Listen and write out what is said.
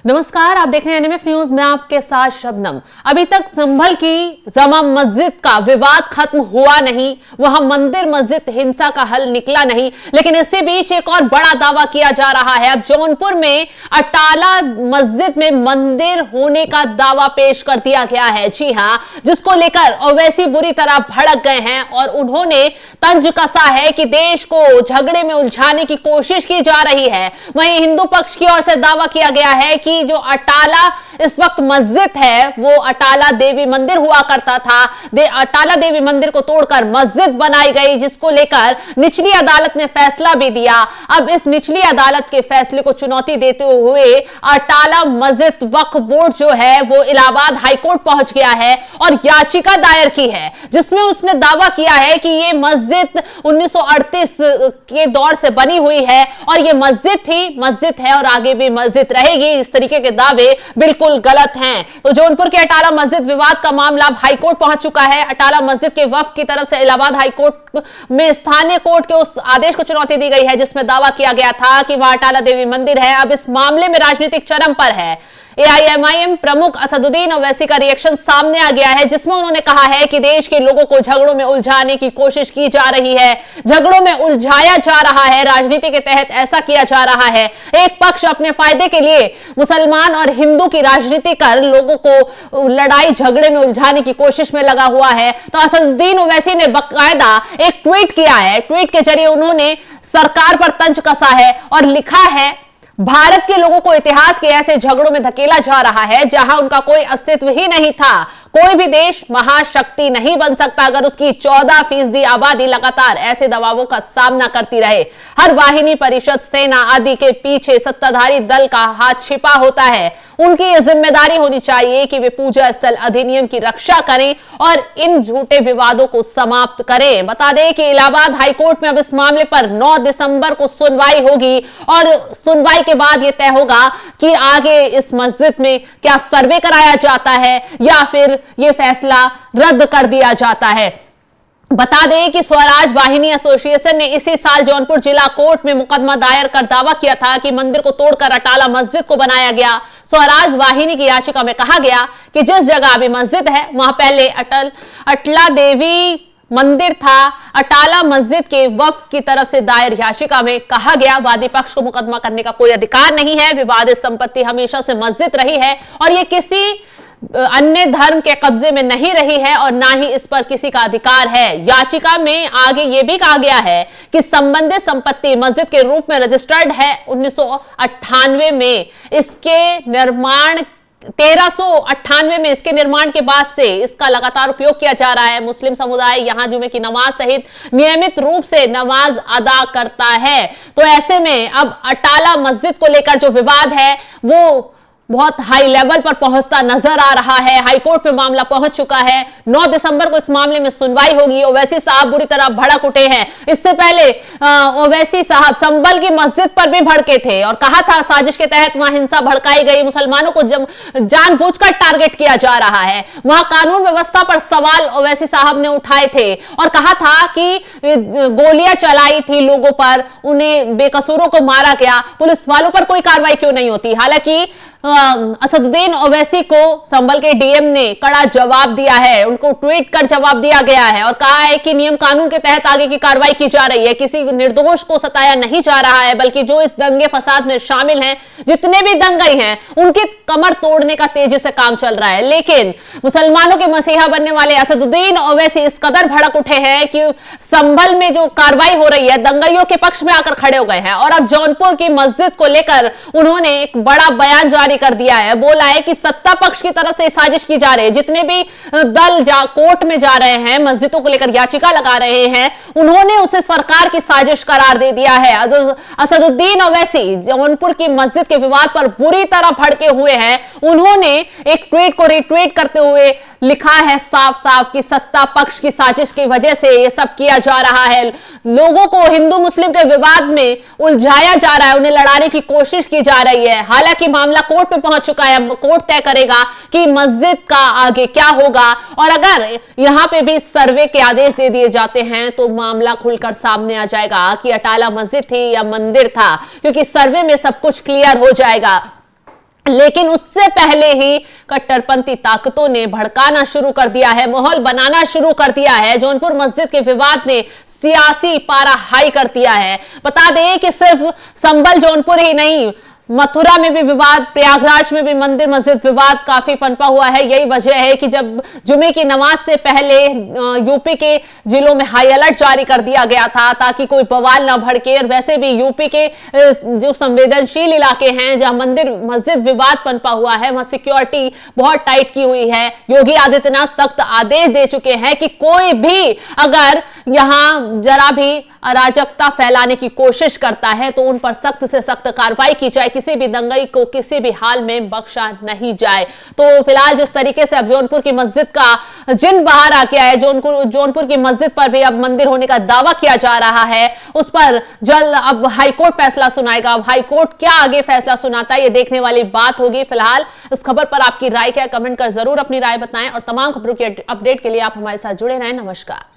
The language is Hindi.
नमस्कार, आप देख रहे हैं एनएमएफ न्यूज में आपके साथ शबनम। अभी तक संभल की जामा मस्जिद का विवाद खत्म हुआ नहीं, वहां मंदिर मस्जिद हिंसा का हल निकला नहीं, लेकिन इसी बीच एक और बड़ा दावा किया जा रहा है। अब जौनपुर में अटाला मस्जिद में मंदिर होने का दावा पेश कर दिया गया है। जी हां, जिसको लेकर ओवैसी बुरी तरह भड़क गए हैं और उन्होंने तंज कसा है कि देश को झगड़े में उलझाने की कोशिश की जा रही है। वहीं हिंदू पक्ष की ओर से दावा किया गया है कि जो अटाला इस वक्त मस्जिद है वो अटाला देवी मंदिर हुआ करता था। अटाला देवी मंदिर को तोड़कर मस्जिद बनाई गई, जिसको लेकर निचली अदालत ने फैसला भी दिया। अब इस निचली अदालत के फैसले को चुनौती देते हुए अटाला मस्जिद वक्फ बोर्ड जो है वो इलाहाबाद हाईकोर्ट पहुंच गया है और याचिका दायर की है, जिसमें उसने दावा किया है कि ये मस्जिद 1938 के दौर से बनी हुई है और ये मस्जिद है और आगे भी मस्जिद रहेगी। इस तरीके के दावे बिल्कुल गलत हैं। तो जौनपुर के अटाला मस्जिद विवाद का मामला अब हाईकोर्ट पहुंच चुका है। अटाला मस्जिद के वक्फ की तरफ से इलाहाबाद हाईकोर्ट में स्थानीय कोर्ट के उस आदेश को चुनौती दी गई है जिसमें दावा किया गया था कि वह अटाला देवी मंदिर है। अब इस मामले में राजनीतिक चरम पर है। एआईएमआईएम प्रमुख असदुद्दीन ओवैसी का रिएक्शन सामने आ गया है, जिसमें उन्होंने कहा है कि देश के लोगों को झगड़ों में उलझाने की कोशिश की जा रही है, झगड़ों में उलझाया जा रहा है, राजनीति के तहत ऐसा किया जा रहा है। एक पक्ष अपने फायदे के लिए मुसलमान और हिंदू की राजनीति कर लोगों को लड़ाई झगड़े में उलझाने की कोशिश में लगा हुआ है। तो असदुद्दीन ओवैसी ने बाकायदा एक ट्वीट किया है। ट्वीट के जरिए उन्होंने सरकार पर तंज कसा है और लिखा है, भारत के लोगों को इतिहास के ऐसे झगड़ों में धकेला जा रहा है जहां उनका कोई अस्तित्व ही नहीं था। कोई भी देश महाशक्ति नहीं बन सकता अगर उसकी 14% आबादी लगातार ऐसे दबावों का सामना करती रहे। हर वाहिनी, परिषद, सेना आदि के पीछे सत्ताधारी दल का हाथ छिपा होता है। उनकी यह जिम्मेदारी होनी चाहिए कि वे पूजा स्थल अधिनियम की रक्षा करें और इन झूठे विवादों को समाप्त करें। बता दें कि इलाहाबाद हाईकोर्ट में अब इस मामले पर 9 दिसंबर को सुनवाई होगी और सुनवाई के बाद यह तय होगा कि आगे इस मस्जिद में क्या सर्वे कराया जाता है या फिर यह फैसला रद्द कर दिया जाता है। बता दें कि स्वराज वाहिनी एसोसिएशन ने इसी साल जौनपुर जिला कोर्ट में मुकदमा दायर कर दावा किया था कि मंदिर को तोड़कर अटाला मस्जिद को बनाया गया। स्वराज वाहिनी की याचिका में कहा गया कि जिस जगह अभी मस्जिद है वहां पहले अटला देवी मंदिर था। अटाला मस्जिद के वक्फ की तरफ से दायर याचिका में कहा गया, वादी पक्ष को मुकदमा करने का कोई अधिकार नहीं है। विवादित संपत्ति हमेशा से मस्जिद रही है और यह किसी अन्य धर्म के कब्जे में नहीं रही है और ना ही इस पर किसी का अधिकार है। याचिका में आगे यह भी कहा गया है कि संबंधित संपत्ति मस्जिद के रूप में रजिस्टर्ड है 1998 में। इसके निर्माण 1398 में इसके निर्माण के बाद से इसका लगातार उपयोग किया जा रहा है। मुस्लिम समुदाय यहां जुमे की नमाज सहित नियमित रूप से नमाज अदा करता है। तो ऐसे में अब अटाला मस्जिद को लेकर जो विवाद है वो बहुत हाई लेवल पर पहुंचता नजर आ रहा है। हाईकोर्ट में मामला पहुंच चुका है। 9 दिसंबर को इस मामले में सुनवाई होगी। ओवैसी साहब बुरी तरह भड़क उठे हैं। इससे पहले ओवैसी साहब संभल की मस्जिद पर भी भड़के थे और कहा था साजिश के तहत वहां हिंसा भड़काई गई, मुसलमानों को जानबूझकर टारगेट किया जा रहा है। वहां कानून व्यवस्था पर सवाल ओवैसी साहब ने उठाए थे और कहा था कि गोलियां चलाई थी लोगों पर, उन्हें बेकसूरों को मारा गया, पुलिस वालों पर कोई कार्रवाई क्यों नहीं होती। हालांकि असदुद्दीन ओवैसी को संभल के डीएम ने कड़ा जवाब दिया है। उनको ट्वीट कर जवाब दिया गया है और कहा है कि नियम कानून के तहत आगे की कार्रवाई की जा रही है। किसी निर्दोष को सताया नहीं जा रहा है, बल्कि जो इस दंगे फसाद में शामिल हैं, जितने भी दंगई हैं, उनकी कमर तोड़ने का तेजी से काम चल रहा है। लेकिन मुसलमानों के मसीहा बनने वाले असदुद्दीन ओवैसी इस कदर भड़क उठे हैं कि संभल में जो कार्रवाई हो रही है दंगइयों के पक्ष में आकर खड़े हो गए हैं और अब जौनपुर की मस्जिद को लेकर उन्होंने एक बड़ा बयान जारी कर दिया है। बोला है कि सत्ता पक्ष की तरफ से साजिश की जा रही है। जितने भी दल कोर्ट में जा रहे हैं, मस्जिदों को लेकर याचिका लगा रहे हैं, उन्होंने उसे सरकार की साजिश करार दे दिया है। असदुद्दीन ओवैसी जौनपुर की मस्जिद के विवाद पर बुरी तरह भड़के हुए हैं। उन्होंने एक ट्वीट को रिट्वीट करते हुए लिखा है साफ साफ कि सत्ता पक्ष की साजिश की वजह से यह सब किया जा रहा है। लोगों को हिंदू मुस्लिम के विवाद में उलझाया जा रहा है, उन्हें लड़ाने की कोशिश की जा रही है। हालांकि मामला कोर्ट में पहुंच चुका है। कोर्ट तय करेगा कि मस्जिद का आगे क्या होगा और अगर यहां पे भी सर्वे के आदेश दे दिए जाते हैं तो मामला खुलकर सामने आ जाएगा कि अटाला मस्जिद थी या मंदिर था, क्योंकि सर्वे में सब कुछ क्लियर हो जाएगा। लेकिन उससे पहले ही कट्टरपंथी ताकतों ने भड़काना शुरू कर दिया है, माहौल बनाना शुरू कर दिया है। जौनपुर मस्जिद के विवाद ने सियासी पारा हाई कर दिया है। बता दें कि सिर्फ संभल जौनपुर ही नहीं, मथुरा में भी विवाद, प्रयागराज में भी मंदिर मस्जिद विवाद काफी पनपा हुआ है। यही वजह है कि जब जुमे की नमाज से पहले यूपी के जिलों में हाई अलर्ट जारी कर दिया गया था ताकि कोई बवाल ना भड़के। और वैसे भी यूपी के जो संवेदनशील इलाके हैं जहां मंदिर मस्जिद विवाद पनपा हुआ है, वहां सिक्योरिटी बहुत टाइट की हुई है। योगी आदित्यनाथ सख्त आदेश दे चुके हैं कि कोई भी अगर यहां जरा भी अराजकता फैलाने की कोशिश करता है तो उन पर सख्त से सख्त कार्रवाई की जाए, किसी भी दंगई को किसी भी हाल में बख्शा नहीं जाए। तो फिलहाल जिस तरीके से अब जौनपुर की मस्जिद का जिन बाहर आ गया है, जौनपुर की मस्जिद पर भी अब मंदिर होने का दावा किया जा रहा है, उस पर जल्द अब हाईकोर्ट फैसला सुनाएगा। अब हाईकोर्ट क्या आगे फैसला सुनाता है, ये देखने वाली बात होगी। फिलहाल इस खबर पर आपकी राय क्या है, कमेंट कर जरूर अपनी राय बताएं और तमाम खबरों की अपडेट के लिए आप हमारे साथ जुड़े रहें। नमस्कार।